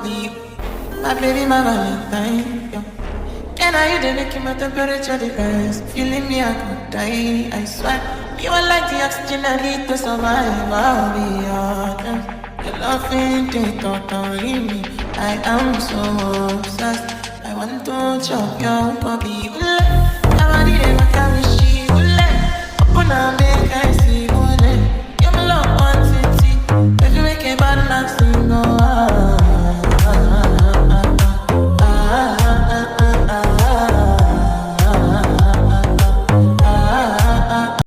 be my baby, my Valentine. Yeah. And I you making my temperature the rise. Feeling me, I could die. I swear, you are like the oxygen I need to survive. I'll be honest. Your love ain't it, totally me. I am so obsessed. I want to chop your body. I'm ready to make a wish. Open up.